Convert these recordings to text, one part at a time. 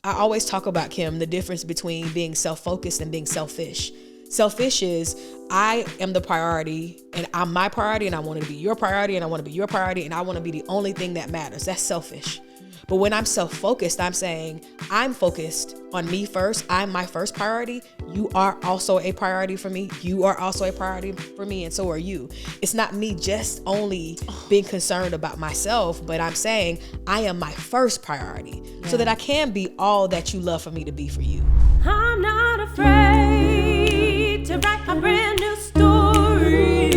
I always talk about, Kim, the difference between being self-focused and being selfish. Selfish is I am the priority and I'm my priority and I want to be your priority and I want to be your priority and I want to be the only thing that matters. That's selfish. But when I'm self-focused, I'm saying I'm focused on me first. I'm my first priority. You are also a priority for me. You are also a priority for me, and so are you. It's not me just only being concerned about myself, but I'm saying I am my first priority so that I can be all that you love for me to be for you. I'm not afraid to write a brand new story.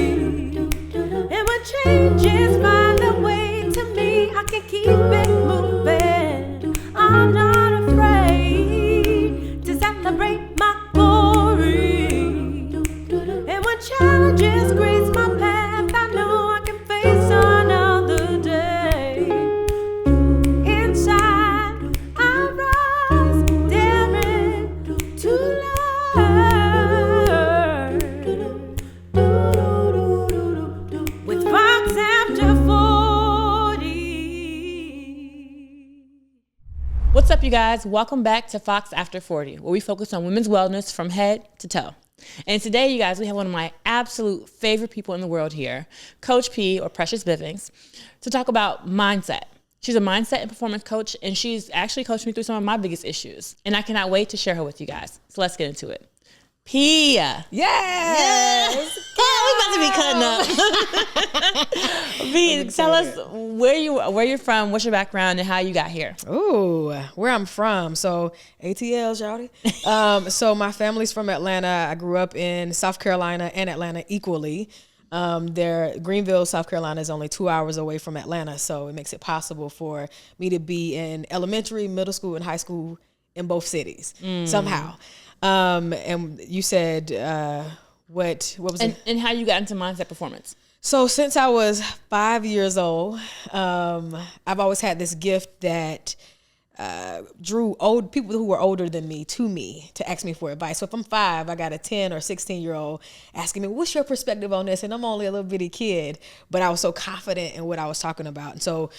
And what changes find a way to me, I can keep it moving. I'm not afraid to celebrate my glory. And when challenges grace my path, I know I can face another day. Inside, I rise, daring to learn. With Fox After 40. What's up, you guys? Welcome back to Fox After 40, where we focus on women's wellness from head to toe. And today, you guys, we have one of my absolute favorite people in the world here, Coach P, or Precious Bivings, to talk about mindset. She's a mindset and performance coach, and she's actually coached me through some of my biggest issues. And I cannot wait to share her with you guys. So let's get into it. P. Yes. We about to be cutting up. P, tell us where you're from, what's your background, and how you got here. Ooh, where I'm from. So ATL, shawty. So my family's from Atlanta. I grew up in South Carolina and Atlanta equally. Greenville, South Carolina is only 2 hours away from Atlanta. So it makes it possible for me to be in elementary, middle school, and high school in both cities somehow. And you said, what was it? And how you got into mindset performance. So since I was 5 years old, I've always had this gift that drew old people who were older than me to ask me for advice. So if I'm 5, I got a 10 or 16-year-old asking me, what's your perspective on this? And I'm only a little bitty kid, but I was so confident in what I was talking about. And so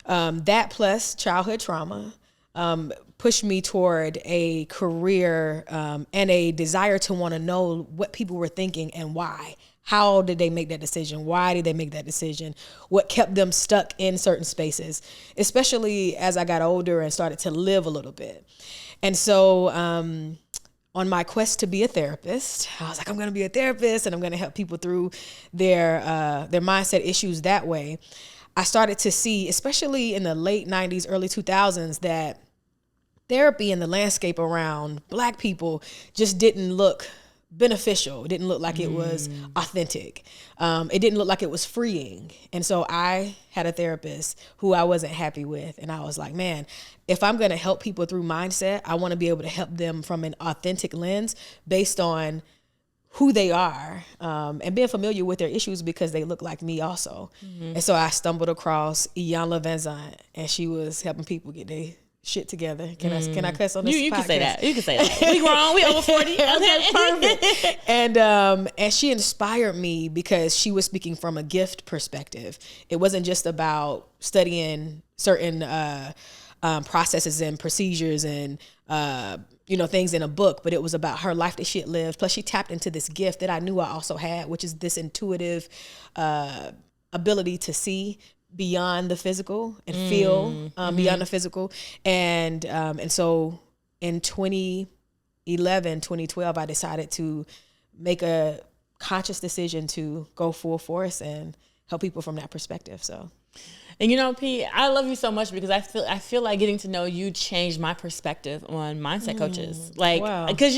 that plus childhood trauma pushed me toward a career and a desire to want to know what people were thinking and why. How did they make that decision? Why did they make that decision? What kept them stuck in certain spaces, especially as I got older and started to live a little bit. And so on my quest to be a therapist, I was like, I'm going to be a therapist and I'm going to help people through their mindset issues that way. I started to see, especially in the late 90s, early 2000s, that therapy and the landscape around Black people just didn't look beneficial. It didn't look like it was authentic. It didn't look like it was freeing. And so I had a therapist who I wasn't happy with. And I was like, man, if I'm going to help people through mindset, I want to be able to help them from an authentic lens based on who they are and being familiar with their issues because they look like me also. And so I stumbled across Iyanla Van Zant, and she was helping people get their shit together. Can I cuss on this podcast? You can say that. You can say that. We grown. We over 40. Okay, perfect. And she inspired me because she was speaking from a gift perspective. It wasn't just about studying certain processes and procedures and things in a book, but it was about her life that she had lived. Plus, she tapped into this gift that I knew I also had, which is this intuitive ability to see beyond the physical and feel beyond the physical. And so in 2012, I decided to make a conscious decision to go full force and help people from that perspective. So. And P, I love you so much because I feel like getting to know you changed my perspective on mindset coaches. Like, because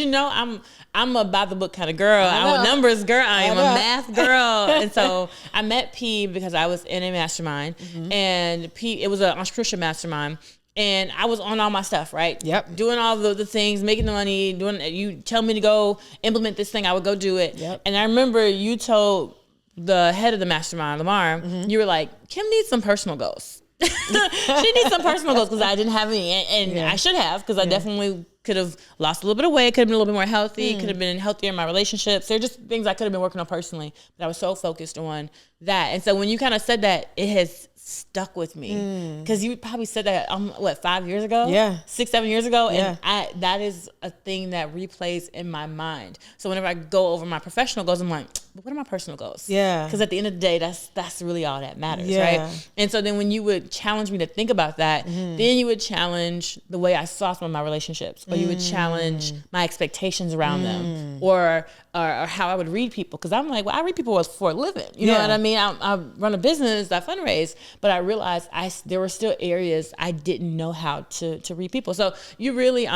I'm a by the book kind of girl. I'm a numbers girl. I am a math girl. And so I met P because I was in a mastermind, and P, it was an entrepreneurship mastermind. And I was on all my stuff, right? Yep. Doing all the things, making the money, you tell me to go implement this thing, I would go do it. Yep. And I remember you told the head of the mastermind, Lamar, you were like, Kim needs some personal goals. She needs some personal goals because I didn't have any. And I should have, because I definitely could have lost a little bit of weight, could have been a little bit more healthy, could have been healthier in my relationships. There are just things I could have been working on personally, but I was so focused on that. And so when you kind of said that, it has stuck with me because you probably said that 5 years ago, 6-7 years ago, and that is a thing that replays in my mind. So whenever I go over my professional goals, I'm like, but what are my personal goals? Because at the end of the day, that's really all that matters, right? And so then when you would challenge me to think about that, then you would challenge the way I saw some of my relationships, or you would challenge my expectations around them, or how I would read people, because I'm like, well, I read people for a living, you know what I mean? I run a business, I fundraise, but I realized there were still areas I didn't know how to read people. So you really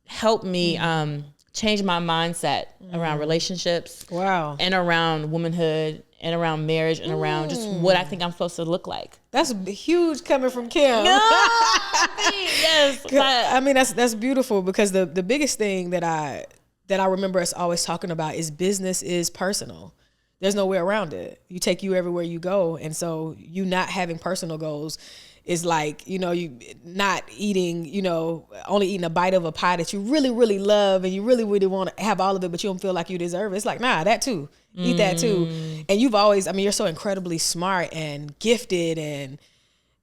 helped me change my mindset around relationships, and around womanhood, and around marriage, and around just what I think I'm supposed to look like. That's huge coming from Kim. No, yes. I mean, that's beautiful, because the biggest thing that I remember us always talking about is business is personal. There's no way around it. You take you everywhere you go. And so you not having personal goals is like, you not eating, only eating a bite of a pie that you really, really love, and you really, really want to have all of it, but you don't feel like you deserve it. It's like, nah, that too. Eat that too. And you've always, you're so incredibly smart and gifted, and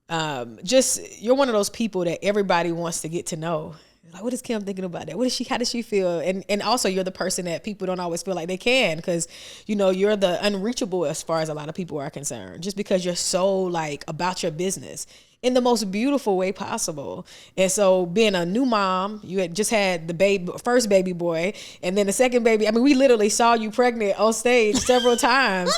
you're one of those people that everybody wants to get to know. Like, what is Kim thinking about that? How does she feel? And also, you're the person that people don't always feel like they can, because, you're the unreachable as far as a lot of people are concerned, just because you're so like about your business in the most beautiful way possible. And so being a new mom, you had just had the first baby boy, and then the second baby. We literally saw you pregnant on stage several times.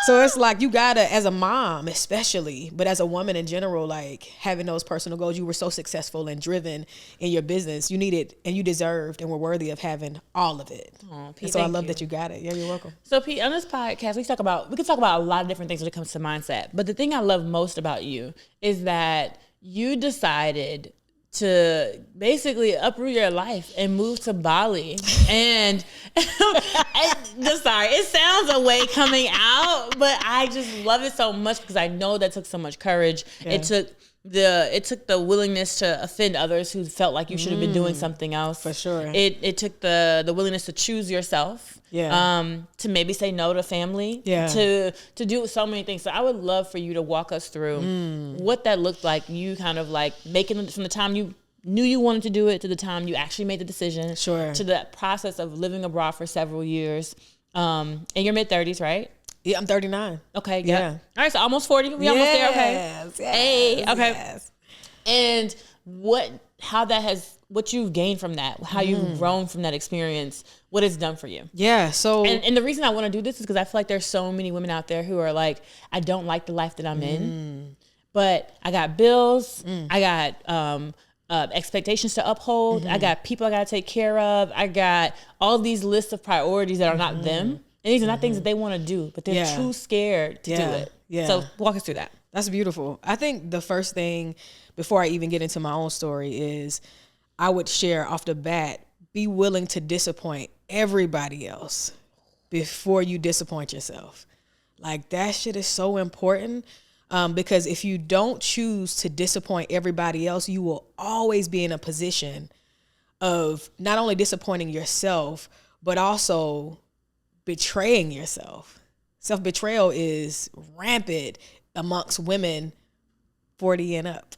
So it's like, you gotta, as a mom especially, but as a woman in general, like having those personal goals. You were so successful and driven in your business. You needed, and you deserved, and were worthy of having all of it. Oh, Pete, and so I love that you got it. Yeah, you're welcome. So Pete, on this podcast, we can talk about a lot of different things when it comes to mindset. But the thing I love most about you is that you decided to basically uproot your life and move to Bali. And sorry, it sounds a way coming out, but I just love it so much, because I know that took so much courage. Yeah. It took the willingness to offend others who felt like you should have been doing something else. For sure. It took the willingness to choose yourself. Yeah. To maybe say no to family. Yeah. To do so many things. So I would love for you to walk us through what that looked like. You kind of like making it from the time you knew you wanted to do it to the time you actually made the decision. Sure. To the process of living abroad for several years. In your mid-30s, right? Yeah, I'm 39. Okay, yeah. All right, so almost 40. We almost there, okay? Yes, hey, okay. Yes. And what you've gained from that, how you've grown from that experience, what it's done for you. Yeah, so... And the reason I want to do this is because I feel like there's so many women out there who are like, I don't like the life that I'm in, but I got bills, I got... expectations to uphold. I got people I got to take care of. I got all these lists of priorities that are not them. And these are not things that they want to do, but they're too scared to do it. Yeah. So walk us through that. That's beautiful. I think the first thing, before I even get into my own story, is I would share off the bat, be willing to disappoint everybody else before you disappoint yourself. Like, that shit is so important. Because if you don't choose to disappoint everybody else, you will always be in a position of not only disappointing yourself, but also betraying yourself. Self-betrayal is rampant amongst women 40 and up,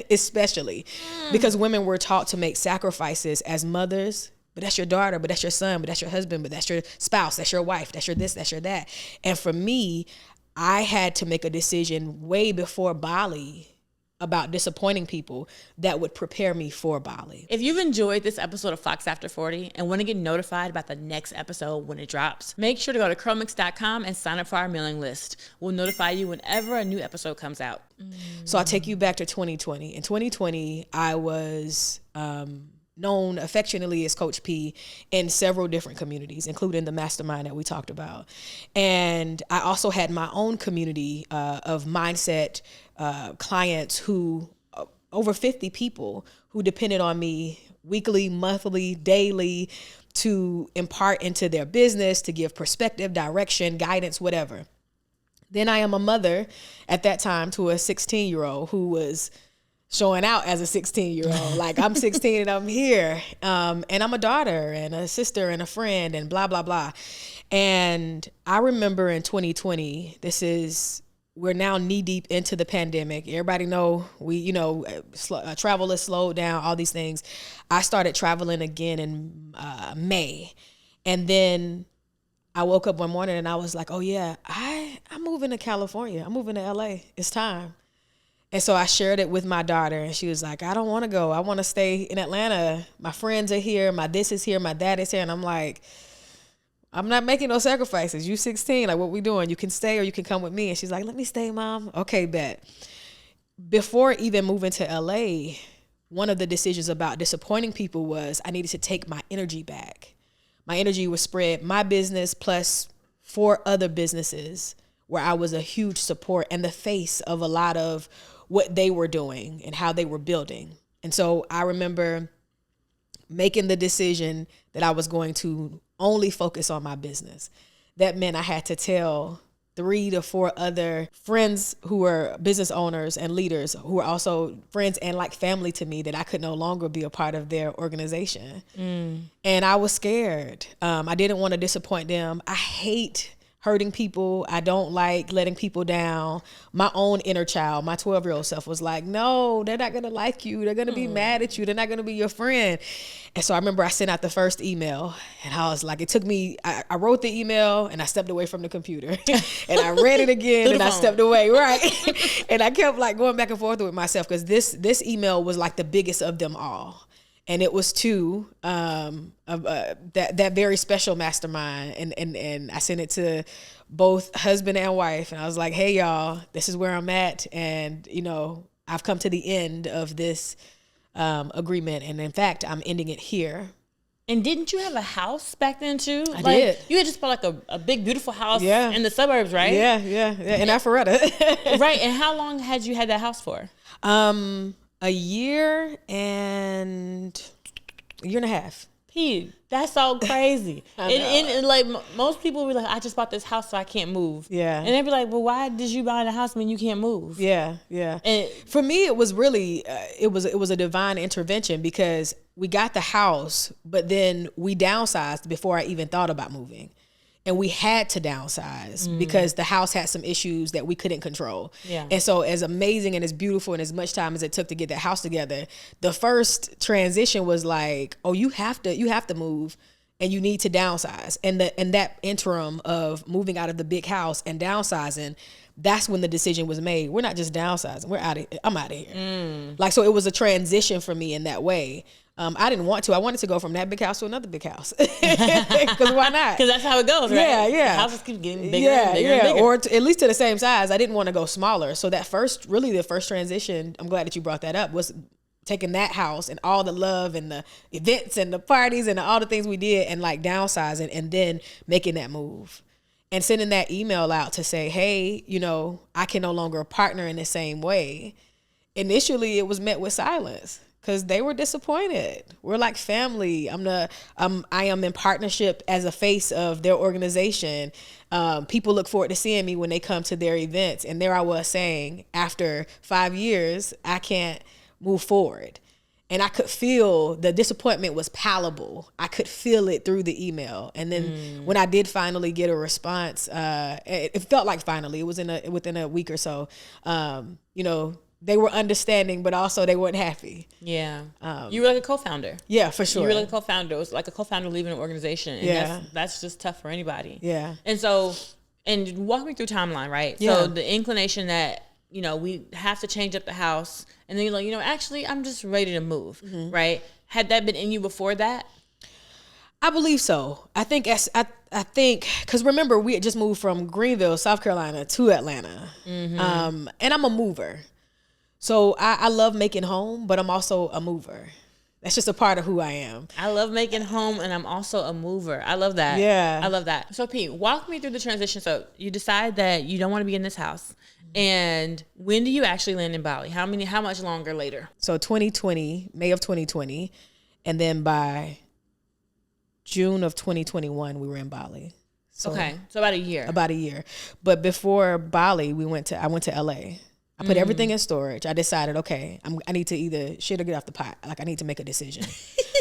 especially because women were taught to make sacrifices as mothers. But that's your daughter, but that's your son, but that's your husband, but that's your spouse, that's your wife, that's your this, that's your that. And for me, I had to make a decision way before Bali about disappointing people that would prepare me for Bali. If you've enjoyed this episode of Fox After 40 and want to get notified about the next episode when it drops, make sure to go to chromix.com and sign up for our mailing list. We'll notify you whenever a new episode comes out. So I'll take you back to 2020. In 2020, I was... known affectionately as Coach P in several different communities, including the mastermind that we talked about. And I also had my own community of mindset clients who, over 50 people who depended on me weekly, monthly, daily to impart into their business, to give perspective, direction, guidance, whatever. Then I am a mother at that time to a 16-year-old who was showing out as a 16-year-old. Like, I'm 16 and I'm here. And I'm a daughter and a sister and a friend and blah, blah, blah. And I remember in 2020, this is we're now knee deep into the pandemic. Everybody know travel is slowed down, all these things. I started traveling again in May. And then I woke up one morning and I was like, oh yeah, I'm moving to California. I'm moving to LA. It's time. And so I shared it with my daughter, and she was like, I don't want to go. I want to stay in Atlanta. My friends are here. My this is here. My dad is here. And I'm like, I'm not making no sacrifices. You 16. Like, what we doing? You can stay or you can come with me. And she's like, let me stay, Mom. Okay, bet. Before even moving to LA, one of the decisions about disappointing people was I needed to take my energy back. My energy was spread, my business plus 4 other businesses where I was a huge support and the face of a lot of what they were doing and how they were building. And so I remember making the decision that I was going to only focus on my business. That meant I had to tell 3 to 4 other friends who were business owners and leaders who were also friends and like family to me that I could no longer be a part of their organization. And I was scared. I didn't want to disappoint them. I hate hurting people. I don't like letting people down. My own inner child, my 12-year-old self was like, no, they're not going to like you. They're going to be mad at you. They're not going to be your friend. And so I remember I sent out the first email and I was like, it took me, I wrote the email and I stepped away from the computer and I read it again and I stepped away. Right. And I kept like going back and forth with myself because this email was like the biggest of them all. And it was to that very special mastermind, and I sent it to both husband and wife, and I was like, "Hey y'all, this is where I'm at, and I've come to the end of this agreement, and in fact, I'm ending it here." And didn't you have a house back then too? I did. You had just bought like a big beautiful house Yeah. in the suburbs, right? Yeah, in Alpharetta. Right. And how long had you had that house for? A year and a half. Pete, that's so crazy. and like most people were like, I just bought this house so I can't move. Yeah. And they'd be like, well, why did you buy the house when you can't move? Yeah. And for me, it was really, it was a divine intervention because we got the house, but then we downsized before I even thought about moving. And we had to downsize because the house had some issues that we couldn't control. Yeah. And so as amazing and as beautiful and as much time as it took to get that house together, the first transition was like, oh, you have to move and you need to downsize. And that interim of moving out of the big house and downsizing, that's when the decision was made. We're not just downsizing. I'm out of here. Like, so it was a transition for me in that way. I didn't want to. I wanted to go from that big house to another big house. Because why not? Because that's how it goes, right? Yeah. The houses keep getting bigger and bigger and bigger. Or at least to the same size. I didn't want to go smaller. So that the first transition, I'm glad that you brought that up, was taking that house and all the love and the events and the parties and all the things we did and like downsizing and then making that move. And sending that email out to say, hey, I can no longer partner in the same way. Initially, it was met with silence. Because they were disappointed. We're like family. I am in partnership as a face of their organization. People look forward to seeing me when they come to their events. And there I was saying, after 5 years, I can't move forward. And I could feel the disappointment was palatable. I could feel it through the email. And then when I did finally get a response, it felt like finally. It was within a week or so. They were understanding, but also they weren't happy. Yeah. You were like a co-founder. Yeah, for sure. You were like a co-founder. It was like a co-founder leaving an organization. And that's just tough for anybody. Yeah. And so, walk me through timeline, right? Yeah. So the inclination that, we have to change up the house. And then you're like, actually, I'm just ready to move, right? Had that been in you before that? I believe so. I think because remember, we had just moved from Greenville, South Carolina to Atlanta. And I'm a mover. So I love making home, but I'm also a mover. That's just a part of who I am. I love making home, and I'm also a mover. I love that. Yeah. I love that. So, Pete, walk me through the transition. So you decide that you don't want to be in this house. And when do you actually land in Bali? How much longer later? So 2020, May of 2020. And then by June of 2021, we were in Bali. So, okay. So about a year. About a year. But before Bali, I went to LA. I put everything in storage. I decided, okay, I need to either shit or get off the pot. Like, I need to make a decision.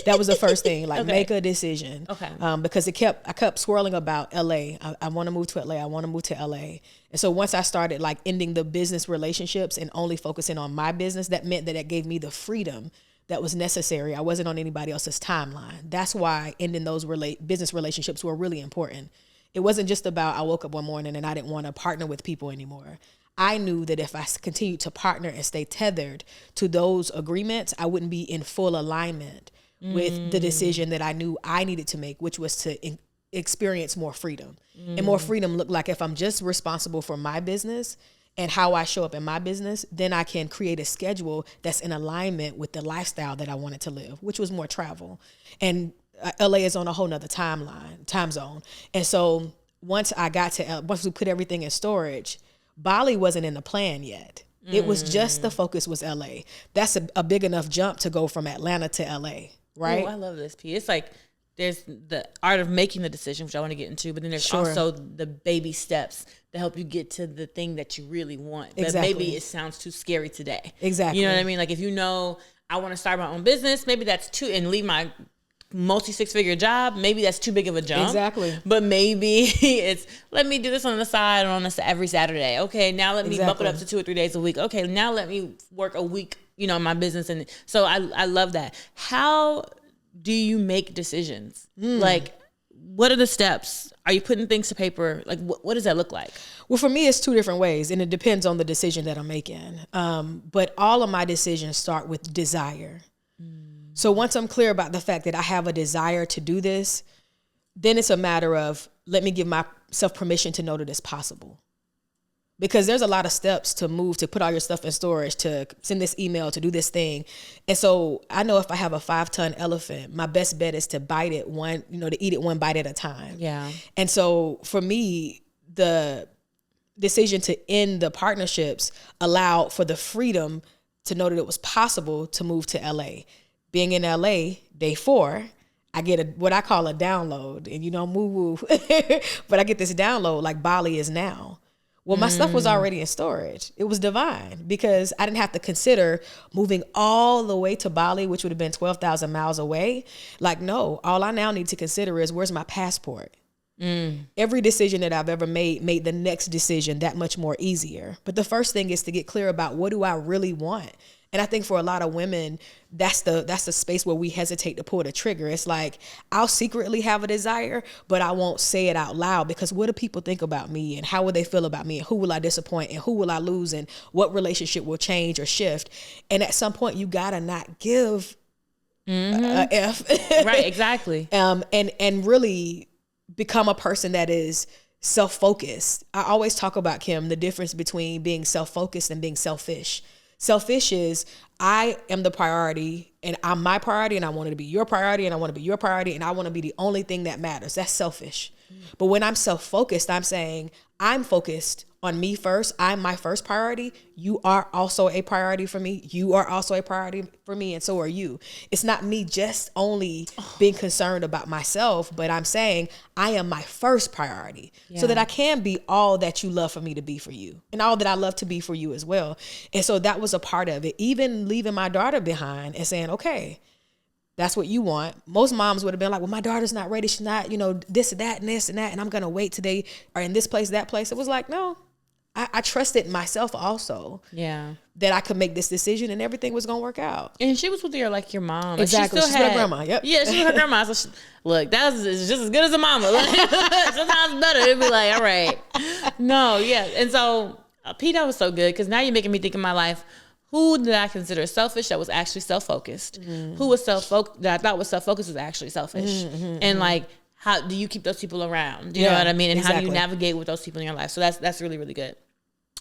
That was the first thing, like Okay. make a decision. Okay. Because I kept swirling about LA. I want to move to LA. I want to move to LA. And so once I started like ending the business relationships and only focusing on my business, that meant that it gave me the freedom that was necessary. I wasn't on anybody else's timeline. That's why ending those business relationships were really important. It wasn't just about I woke up one morning and I didn't want to partner with people anymore. I knew that if I continued to partner and stay tethered to those agreements, I wouldn't be in full alignment with the decision that I knew I needed to make, which was to experience more freedom. And more freedom looked like if I'm just responsible for my business and how I show up in my business, then I can create a schedule that's in alignment with the lifestyle that I wanted to live, which was more travel. And LA is on a whole nother time zone. And so once we put everything in storage, Bali wasn't in the plan yet. It was just the focus was LA. That's a big enough jump to go from Atlanta to LA, right? Oh, I love this, P. It's like there's the art of making the decision, which I want to get into, but then there's also the baby steps to help you get to the thing that you really want. But maybe it sounds too scary today. Exactly. You know what I mean? Like if you know I want to start my own business, maybe that's and leave my multi-six-figure job, maybe that's too big of a jump. Exactly. But maybe it's let me do this on the side or on every Saturday. Okay, now let me bump it up to 2 or 3 days a week. Okay, now let me work a week, in my business. And so I love that. How do you make decisions? Like, what are the steps? Are you putting things to paper? Like, what does that look like? Well, for me, it's 2 different ways, and it depends on the decision that I'm making. But all of my decisions start with desire. So once I'm clear about the fact that I have a desire to do this, then it's a matter of let me give myself permission to know that it's possible. Because there's a lot of steps to move, to put all your stuff in storage, to send this email, to do this thing. And so I know if I have a 5-ton elephant, my best bet is to bite it to eat it one bite at a time. Yeah. And so for me, the decision to end the partnerships allowed for the freedom to know that it was possible to move to LA. Being in LA, day 4, I get what I call a download, and woo-woo, but I get this download like Bali is now. Well, my stuff was already in storage. It was divine because I didn't have to consider moving all the way to Bali, which would have been 12,000 miles away. Like, no, all I now need to consider is where's my passport? Every decision that I've ever made the next decision that much more easier. But the first thing is to get clear about what do I really want? And I think for a lot of women, that's the space where we hesitate to pull the trigger. It's like, I'll secretly have a desire, but I won't say it out loud because what do people think about me and how will they feel about me and who will I disappoint and who will I lose and what relationship will change or shift? And at some point you gotta not give a F. Right, exactly. And really become a person that is self-focused. I always talk about, Kim, the difference between being self-focused and being selfish. Selfish is I am the priority and I'm my priority and I want to be your priority and I want to be your priority and I want to be the only thing that matters. That's selfish. But when I'm self-focused, I'm saying I'm focused on me first. I'm my first priority. You are also a priority for me. You are also a priority for me. And so are you. It's not me just only being concerned about myself, but I'm saying I am my first priority so that I can be all that you love for me to be for you and all that I love to be for you as well. And so that was a part of it. Even leaving my daughter behind and saying, okay, that's what you want. Most moms would have been like, well, my daughter's not ready. She's not, this, that, and this and that. And I'm going to wait till they are in this place, that place. It was like, no, I trusted myself also. Yeah. That I could make this decision and everything was going to work out. And she was with your mom. Like, Exactly. She's with her grandma. Yep. Yeah, she was her grandma. So look, that was just as good as a mama. Sometimes better. It'd be like, all right. No, yeah. And so, Pete, that was so good because now you're making me think in my life, who did I consider selfish that was actually self-focused? Who was self-focused that I thought was self-focused was actually selfish? And like, how do you keep those people around? You know what I mean? And how do you navigate with those people in your life? So that's really, really good.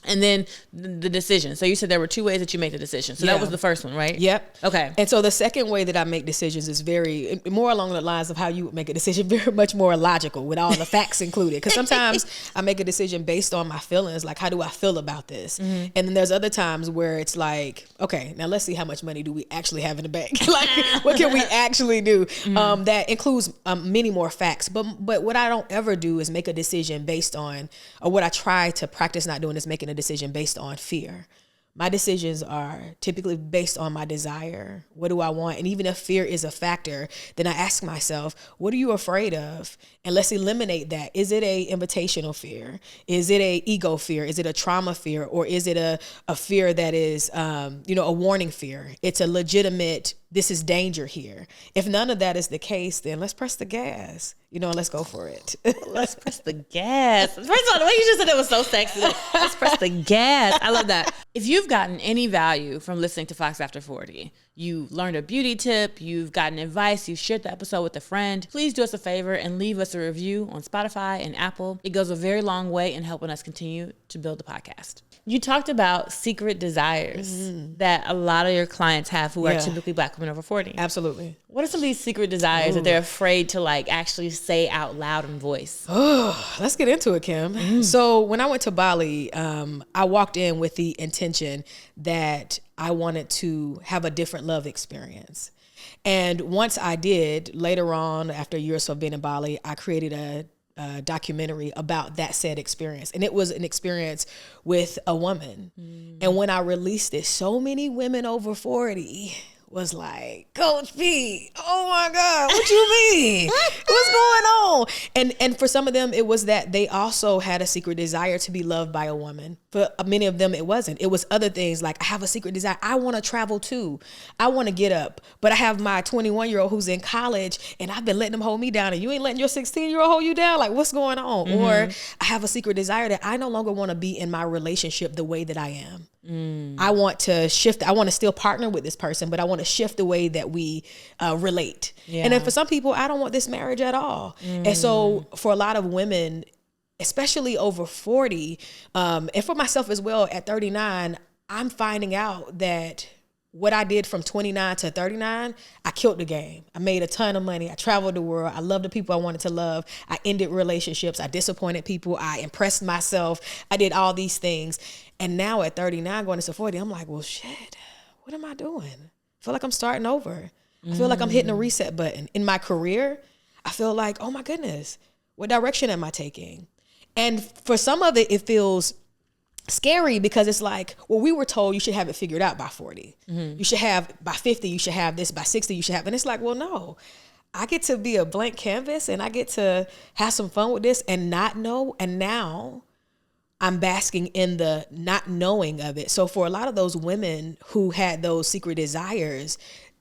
And then the decision. So you said there were 2 ways that you make the decision. So that was the first one, right? Yep. Okay. And so the second way that I make decisions is very more along the lines of how you would make a decision, very much more logical with all the facts included. Because sometimes I make a decision based on my feelings, like how do I feel about this? And then there's other times where it's like, okay, now let's see how much money do we actually have in the bank? Like what can we actually do? That includes many more facts. But what I don't ever do is make a decision based on, or what I try to practice not doing is making a decision based on fear. my decisions are typically based on my desire. What do I want? And even if fear is a factor, then I ask myself, what are you afraid of? And let's eliminate that. Is it a invitational fear? Is it a ego fear? Is it a trauma fear? Or is it a fear that is, a warning fear? It's a legitimate, this is danger here. If none of that is the case, then let's press the gas, and let's go for it. Let's press the gas. First of all, the way you just said it was so sexy. Let's press the gas. I love that. If you've gotten any value from listening to Fox After 40, you learned a beauty tip, you've gotten advice, you shared the episode with a friend, please do us a favor and leave us a review on Spotify and Apple. It goes a very long way in helping us continue to build the podcast. You talked about secret desires that a lot of your clients have who are typically Black women over 40. Absolutely. What are some of these secret desires that they're afraid to actually say out loud and voice? Oh, let's get into it, Kim. So when I went to Bali, I walked in with the intention that I wanted to have a different love experience. And once I did, later on, after a year or so of being in Bali, I created a documentary about that said experience. And it was an experience with a woman. And when I released it, so many women over 40 was like, Coach P, oh my God, what you mean? What's going on? And for some of them, it was that they also had a secret desire to be loved by a woman. For many of them, it wasn't. It was other things like, I have a secret desire. I want to travel too. I want to get up. But I have my 21-year-old who's in college and I've been letting him hold me down and you ain't letting your 16-year-old hold you down. Like, what's going on? Or I have a secret desire that I no longer want to be in my relationship the way that I am. I want to shift. I want to still partner with this person, but I want to shift the way that we relate. And then for some people, I don't want this marriage at all. And so for a lot of women, especially over 40, and for myself as well at 39, I'm finding out that what I did from 29 to 39, I killed the game. I made a ton of money. I traveled the world. I loved the people I wanted to love. I ended relationships. I disappointed people. I impressed myself. I did all these things. And now at 39, going into 40, I'm like, well, shit, what am I doing? I feel like I'm starting over. I feel like I'm hitting a reset button. In my career, I feel like, oh my goodness, what direction am I taking? And for some of it, it feels scary because it's like, well, we were told you should have it figured out by 40. You should have by 50, you should have this by 60, you should have, and it's like, well, no, I get to be a blank canvas and I get to have some fun with this and not know. And now I'm basking in the not knowing of it. So for a lot of those women who had those secret desires,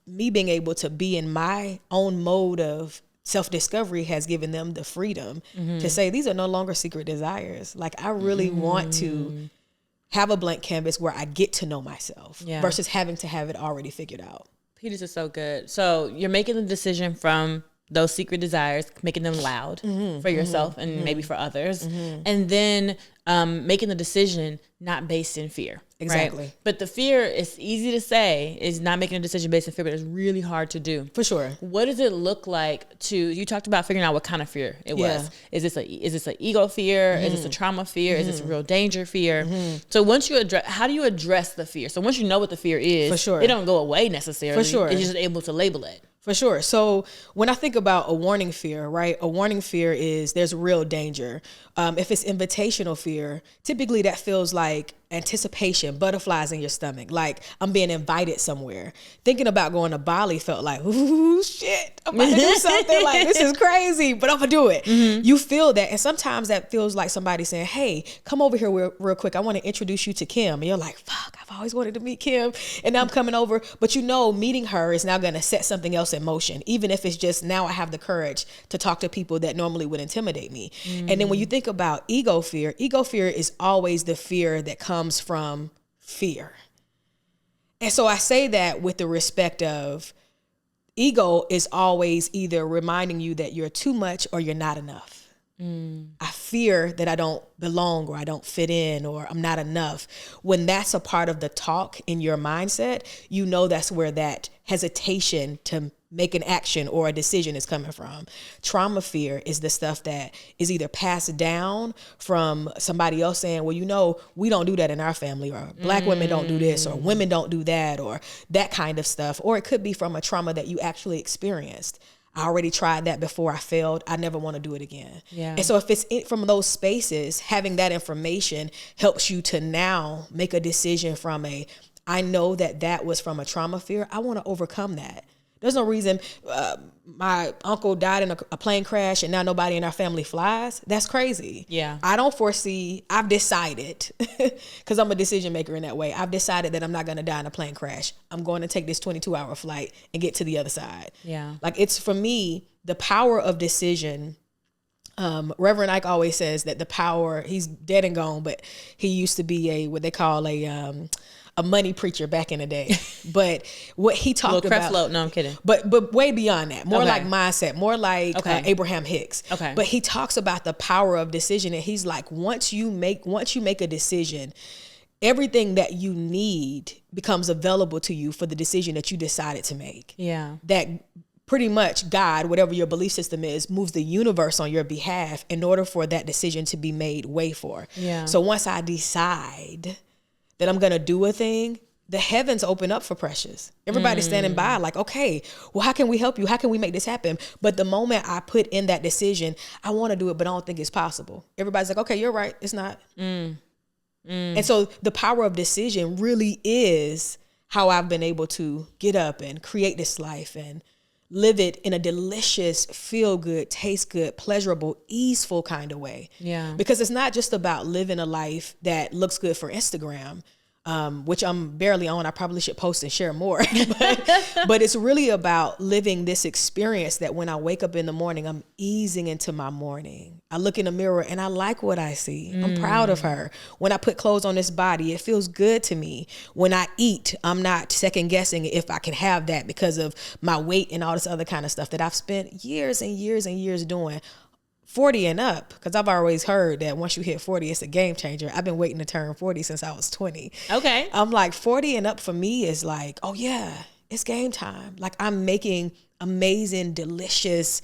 me being able to be in my own mode of self-discovery has given them the freedom to say, these are no longer secret desires. Like, I really want to have a blank canvas where I get to know myself versus having to have it already figured out. This is so good. So you're making the decision from those secret desires, making them loud for yourself and maybe for others. And then making the decision not based in fear. Exactly. Right? But the fear, is easy to say, is not making a decision based in fear, but it's really hard to do. For sure. What does it look like you talked about figuring out what kind of fear it was. Is this an ego fear? Is this a trauma fear? Is this a real danger fear? So once you how do you address the fear? So once you know what the fear is, for sure, it don't go away necessarily. For sure. It's just able to label it. For sure. So when I think about a warning fear, right? A warning fear is there's real danger. If it's invitational fear, typically that feels like anticipation, butterflies in your stomach, like I'm being invited somewhere. Thinking about going to Bali felt like, ooh, shit, I'm about to do something, like this is crazy, but I'm gonna do it. You feel that, and sometimes that feels like somebody saying, hey, come over here real quick, I want to introduce you to Kim, and you're like, fuck, I've always wanted to meet Kim, and now I'm coming over, but meeting her is now gonna set something else in motion, even if it's just now I have the courage to talk to people that normally would intimidate me. And then when you think about ego fear is always the fear that comes from fear. And so I say that with the respect of ego is always either reminding you that you're too much or you're not enough. I fear that I don't belong or I don't fit in or I'm not enough. When that's a part of the talk in your mindset, that's where that hesitation to make an action or a decision is coming from. Trauma fear is the stuff that is either passed down from somebody else saying, well, we don't do that in our family, or Black women don't do this, or women don't do that, or that kind of stuff. Or it could be from a trauma that you actually experienced. I already tried that before I failed. I never want to do it again. Yeah. And so if it's from those spaces, having that information helps you to now make a decision from I know that was from a trauma fear. I want to overcome that. There's no reason my uncle died in a plane crash and now nobody in our family flies. That's crazy. Yeah. I don't foresee, I've decided, because I'm a decision maker in that way. I've decided that I'm not going to die in a plane crash. I'm going to take this 22-hour flight and get to the other side. Yeah. Like, it's, for me, the power of decision. Reverend Ike always says that the power, he's dead and gone, but he used to be what they call a money preacher back in the day. But what he talked about, float. No, I'm kidding. But way beyond that, more Okay. like mindset, more like Abraham Hicks. Okay. But he talks about the power of decision, and he's like, once you make a decision, everything that you need becomes available to you for the decision that you decided to make. Yeah. That pretty much God, whatever your belief system is, moves the universe on your behalf in order for that decision to be made way for. Yeah. So once I decide that I'm going to do a thing, the heavens open up for Precious. Everybody's standing by like, okay, well, how can we help you? How can we make this happen? But the moment I put in that decision, I want to do it, but I don't think it's possible. Everybody's like, okay, you're right. It's not. And so the power of decision really is how I've been able to get up and create this life and live it in a delicious, feel good, taste good, pleasurable, easeful kind of way. Yeah. Because it's not just about living a life that looks good for Instagram, which I'm barely on. I probably should post and share more. but it's really about living this experience that when I wake up in the morning, I'm easing into my morning. I look in the mirror and I like what I see. I'm proud of her. When I put clothes on this body, it feels good to me. When I eat, I'm not second guessing if I can have that because of my weight and all this other kind of stuff that I've spent years and years and years doing. 40 and up, because I've always heard that once you hit 40, it's a game changer. I've been waiting to turn 40 since I was 20. Okay. I'm like, 40 and up for me is like, oh yeah, it's game time. Like, I'm making amazing, delicious,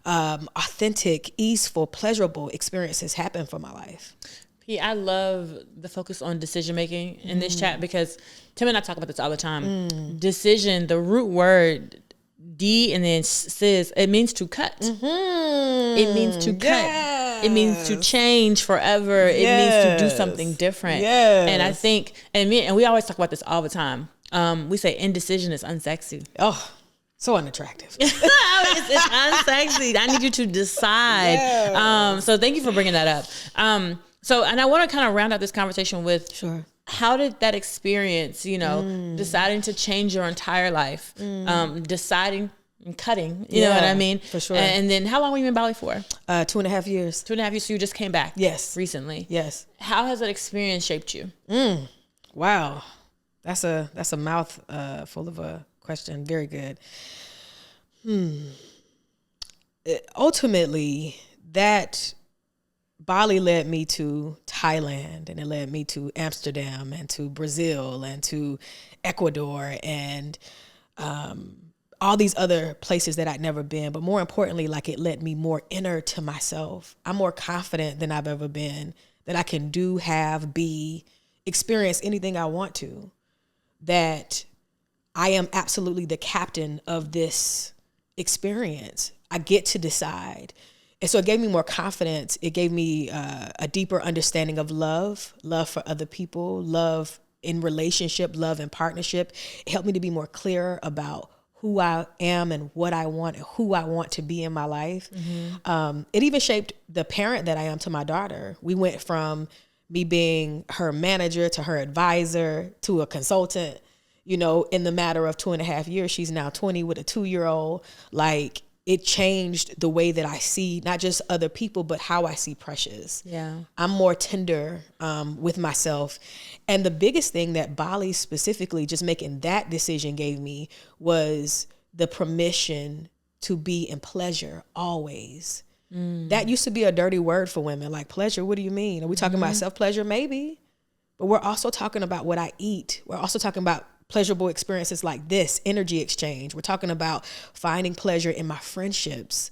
authentic, easeful, pleasurable experiences happen for my life. P, I love the focus on decision making in this chat because Tim and I talk about this all the time. Decision, the root word D and then sis, it means to cut. It means to cut. Yes. It means to change forever. It means to do something different. Yes. And I think, and we always talk about this all the time. We say indecision is unsexy. Oh, so unattractive. It's unsexy. I need you to decide. Yes. So thank you for bringing that up. So, and I want to kind of round out this conversation with, Sure. How did that experience, deciding to change your entire life, deciding and cutting, you know what I mean? For sure. And then how long were you in Bali for? 2.5 years. 2.5 years. So you just came back. Yes. Recently. Yes. How has that experience shaped you? Wow. That's a mouth full of a question. Very good. Ultimately, that Bali led me to Thailand, and it led me to Amsterdam and to Brazil and to Ecuador and all these other places that I'd never been. But more importantly, like, it led me more inner to myself. I'm more confident than I've ever been that I can do, have, be, experience anything I want to. That I am absolutely the captain of this experience. I get to decide. And so it gave me more confidence. It gave me a deeper understanding of love for other people, love in relationship, love in partnership. It helped me to be more clear about who I am and what I want and who I want to be in my life. It even shaped the parent that I am to my daughter. We went from me being her manager to her advisor to a consultant, in the matter of 2.5 years. She's now 20 with a 2-year-old. Like, it changed the way that I see not just other people, but how I see Precious. Yeah. I'm more tender with myself. And the biggest thing that Bali specifically, just making that decision, gave me was the permission to be in pleasure always. That used to be a dirty word for women. Like, pleasure, what do you mean? Are we talking about self-pleasure? Maybe. But we're also talking about what I eat. We're also talking about pleasurable experiences like this, energy exchange. We're talking about finding pleasure in my friendships.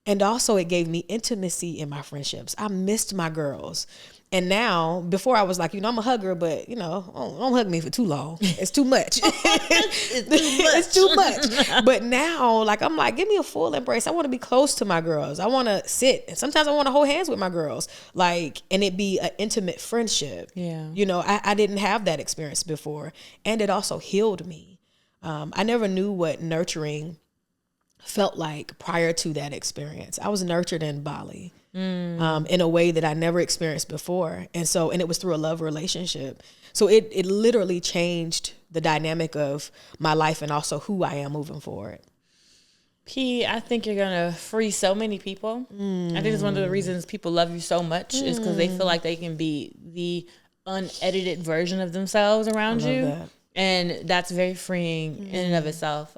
And also, it gave me intimacy in my friendships. I missed my girls. And now, before I was like, I'm a hugger, but don't hug me for too long. It's too much. It's too much. But now, like, I'm like, give me a full embrace. I want to be close to my girls. I want to sit. And sometimes I want to hold hands with my girls, like, and it be an intimate friendship. Yeah. I didn't have that experience before. And it also healed me. I never knew what nurturing felt like prior to that experience. I was nurtured in Bali. In a way that I never experienced before. And it was through a love relationship. So it literally changed the dynamic of my life and also who I am moving forward. P, I think you're going to free so many people. I think it's one of the reasons people love you so much is because they feel like they can be the unedited version of themselves around you. That. And that's very freeing in and of itself.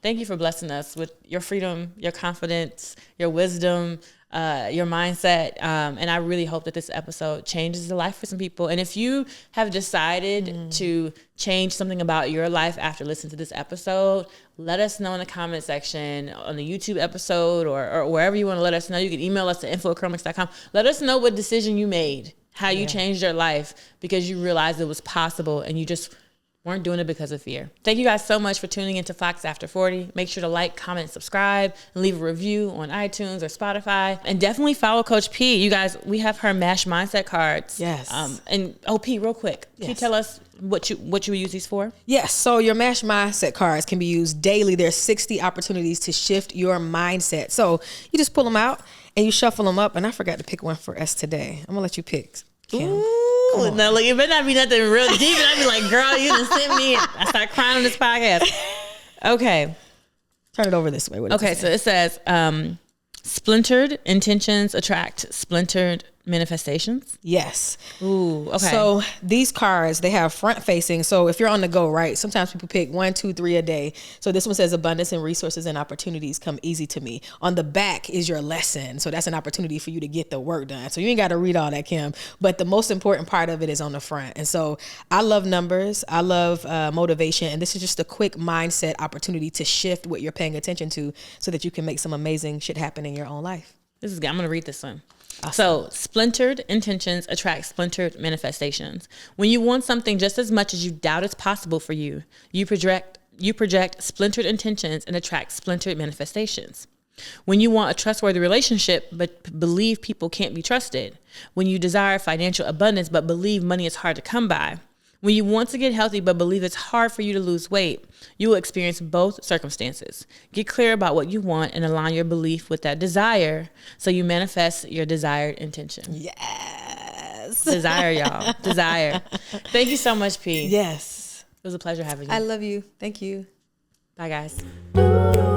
Thank you for blessing us with your freedom, your confidence, your wisdom, your mindset. And I really hope that this episode changes the life for some people. And if you have decided to change something about your life after listening to this episode, let us know in the comment section on the YouTube episode or wherever you want to let us know. You can email us to info@chromex.com. Let us know what decision you made, how you changed your life because you realized it was possible and you just weren't doing it because of fear. Thank you guys so much for tuning into Fox After 40. Make sure to like, comment, subscribe, and leave a review on iTunes or Spotify. And definitely follow Coach P. You guys, we have her MASH mindset cards. Yes. P, real quick, can you tell us what you would use these for? Yes. So your MASH mindset cards can be used daily. There's 60 opportunities to shift your mindset. So you just pull them out and you shuffle them up. And I forgot to pick one for us today. I'm gonna let you pick, Kim. Ooh, no, look, it better not be nothing real deep. And I'd be like, girl, you done sent me. I start crying on this podcast. Okay. Turn it over this way. Okay, so it says, splintered intentions attract splintered manifestations. Yes. Ooh, okay. So these cards, they have front facing. So if you're on the go, right? Sometimes people pick 1, 2, 3 a day. So this one says abundance and resources and opportunities come easy to me. On the back is your lesson. So that's an opportunity for you to get the work done. So you ain't got to read all that, Kim. But the most important part of it is on the front. And so I love numbers. I love motivation. And this is just a quick mindset opportunity to shift what you're paying attention to so that you can make some amazing shit happen in your own life. This is good. I'm going to read this one. So, splintered intentions attract splintered manifestations. When you want something just as much as you doubt it's possible for you, you project splintered intentions and attract splintered manifestations. When you want a trustworthy relationship but believe people can't be trusted. When you desire financial abundance but believe money is hard to come by. When you want to get healthy but believe it's hard for you to lose weight, you will experience both circumstances. Get clear about what you want and align your belief with that desire so you manifest your desired intention. Yes. Desire, y'all. Desire. Thank you so much, P. Yes. It was a pleasure having you. I love you. Thank you. Bye, guys.